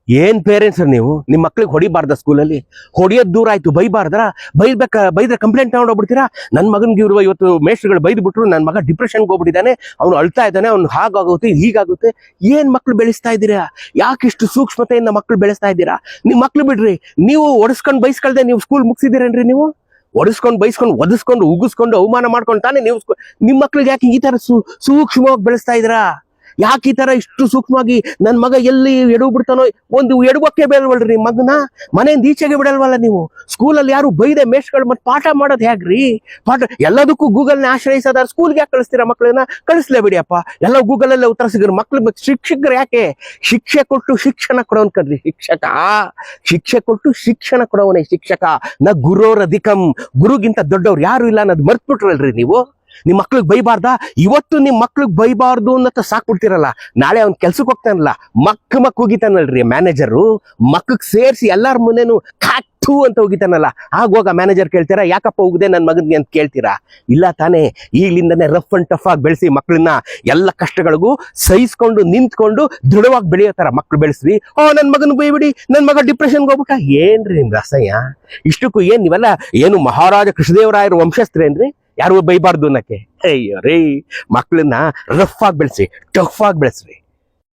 ಏನ್ ಪೇರೆಂಟ್ಸ್ ನೀವು? ನಿಮ್ಮ ಮಕ್ಳಿಗೆ ಹೊಡಿಬಾರ್ದ? ಸ್ಕೂಲಲ್ಲಿ ಹೊಡಿಯೋದ್ ದೂರ ಆಯ್ತು, ಬೈಬಾರ್ದ್ರ? ಬೈದ್ರೆ ಕಂಪ್ಲೇಂಟ್ ತಗೊಂಡೋಗ್ಬಿಡ್ತೀರಾ? ನನ್ನ ಮಗನ್ಗೆ ಇರುವ ಇವತ್ತು ಮೇಸ್ಟ್ರುಗಳು ಬೈದು ಬಿಟ್ರು, ನನ್ನ ಮಗ ಡಿಪ್ರೆಷನ್ಗೆ ಹೋಗ್ಬಿಟ್ಟಿದ್ದಾನೆ, ಅವ್ನು ಅಳ್ತಾ ಇದ್ದಾನೆ, ಅವ್ನು ಹಾಗಾಗುತ್ತೆ ಹೀಗಾಗುತ್ತೆ. ಏನ್ ಮಕ್ಳು ಬೆಳೆಸ್ತಾ ಇದ್ದೀರಾ? ಯಾಕಿಷ್ಟು ಸೂಕ್ಷ್ಮತೆಯಿಂದ ಮಕ್ಳು ಬೆಳೆಸ್ತಾ ಇದ್ದೀರಾ? ನಿಮ್ ಮಕ್ಳು ಬಿಡ್ರಿ, ನೀವು ಒಡಿಸ್ಕೊಂಡು ಬೈಸ್ಕೊಳ್ದೆ ನೀವು ಸ್ಕೂಲ್ ಮುಗಿಸಿದ್ದೀರೇನ್ರಿ? ನೀವು ಒಡಿಸ್ಕೊಂಡು ಬೈಸ್ಕೊಂಡು ಒದಿಸ್ಕೊಂಡು ಉಗಿಸ್ಕೊಂಡು ಅವಮಾನ ಮಾಡ್ಕೊಂಡು ತಾನೇ ನೀವು ನಿಮ್ ಮಕ್ಳಿಗೆ ಯಾಕೆ ಈ ತರ ಸೂಕ್ಷ್ಮವಾಗಿ ಬೆಳೆಸ್ತಾ ಇದ್ದೀರಾ? ಯಾಕೆ ಈ ತರ ಇಷ್ಟು ಸೂಕ್ಷ್ಮವಾಗಿ? ನನ್ ಮಗ ಎಲ್ಲಿ ಎಡವು ಬಿಡ್ತಾನೋ, ಒಂದು ಎಡವಕ್ಕೆ ಬೇಡವಲ್ರಿ ನಿಮ್ ಮಗನ? ಮನೆಯಿಂದ ಈಚೆಗೆ ಬಿಡಲ್ವಲ್ಲ ನೀವು? ಸ್ಕೂಲಲ್ಲಿ ಯಾರು ಬೈದೆ ಮೇಷ್ಗಳು ಮತ್ತೆ ಪಾಠ ಮಾಡೋದು ಹೇಗ್ರಿ? ಪಾಠ ಎಲ್ಲದಕ್ಕೂ ಗೂಗಲ್ನ ಆಶ್ರಯಿಸೋದಾರ ಸ್ಕೂಲ್ಗೆ ಯಾಕೆ ಕಳಿಸ್ತೀರಾ ಮಕ್ಕಳನ್ನ? ಕಳಿಸ್ಲೇ ಬಿಡಿಯಪ್ಪ, ಎಲ್ಲ ಗೂಗಲಲ್ಲೇ ಉತ್ತರ ಸಿಗರು. ಮಕ್ಳು ಶಿಕ್ಷಕರು ಯಾಕೆ? ಶಿಕ್ಷೆ ಕೊಟ್ಟು ಶಿಕ್ಷಣ ಕೊಡೋನ್ ಕಣ್ರಿ ಶಿಕ್ಷಕ. ಶಿಕ್ಷೆ ಕೊಟ್ಟು ಶಿಕ್ಷಣ ಕೊಡೋವನೇ ಶಿಕ್ಷಕ. ನ ಗುರೋರಧಿಕಂ, ಗುರುಗಿಂತ ದೊಡ್ಡವ್ರು ಯಾರು ಇಲ್ಲ ಅನ್ನೋದು ಮರ್ತ್ಬಿಟ್ರಲ್ರಿ ನೀವು. ನಿಮ್ ಮಕ್ಳಿಗೆ ಬೈಬಾರ್ದಾ? ಇವತ್ತು ನಿಮ್ ಮಕ್ಳಿಗೆ ಬೈಬಾರ್ದು ಅನ್ನತ್ತ ಸಾಕ್ಬಿಡ್ತಿರಲ್ಲ, ನಾಳೆ ಅವ್ನ್ ಕೆಲ್ಸಕ್ಕೆ ಹೋಗ್ತಾನಲ್ಲ, ಮಕ್ ಹೋಗಿತಾನಲ್ರಿ ಮ್ಯಾನೇಜರು, ಮಕ್ಕಗ್ ಸೇರ್ಸಿ ಎಲ್ಲಾರ ಮುಂದೆನು ಕಾಟು ಅಂತ ಹೋಗಿತಾನಲ್ಲ, ಆಗೋಗ ಮ್ಯಾನೇಜರ್ ಕೇಳ್ತೀರಾ ಯಾಕಪ್ಪ ಹೋಗಿದೆ ನನ್ ಮಗನ್ಗೆ ಅಂತ ಕೇಳ್ತೀರಾ? ಇಲ್ಲ ತಾನೇ? ಈಗ್ಲಿಂದನೇ ರಫ್ ಅಂಡ್ ಟಫ್ ಆಗಿ ಬೆಳೆಸಿ ಮಕ್ಕಳನ್ನ, ಎಲ್ಲ ಕಷ್ಟಗಳಿಗೂ ಸಹಿಸ್ಕೊಂಡು ನಿಂತ್ಕೊಂಡು ದೃಢವಾಗಿ ಬೆಳೆಯೋ ತರ ಮಕ್ಳು ಬೆಳೆಸ್ರಿ. ನನ್ ಮಗನ್ ಬೈಬಿಡಿ, ನನ್ ಮಗ ಡಿಪ್ರೆಷನ್ಗೆ ಹೋಗ್ಬಿಟ್ಟ. ಏನ್ರಿ ನಿಮ್ ರಸಯ್ಯ? ಇಷ್ಟಕ್ಕೂ ಏನ್ ನೀವೆಲ್ಲ ಏನು ಮಹಾರಾಜ ಕೃಷ್ಣದೇವರಾಯರ ವಂಶಸ್ಥರೇನ್ರಿ? ಯಾರು ಬೈಬಾರ್ದು ಅನ್ನಕ್ಕೆ? ಅಯ್ಯೋ ರೀ, ಮಕ್ಕಳನ್ನ ರಫ್ ಆಗಿ ಬೆಳೆಸಿ, ಟಫ್ ಆಗಿ ಬೆಳೆಸ್ರಿ.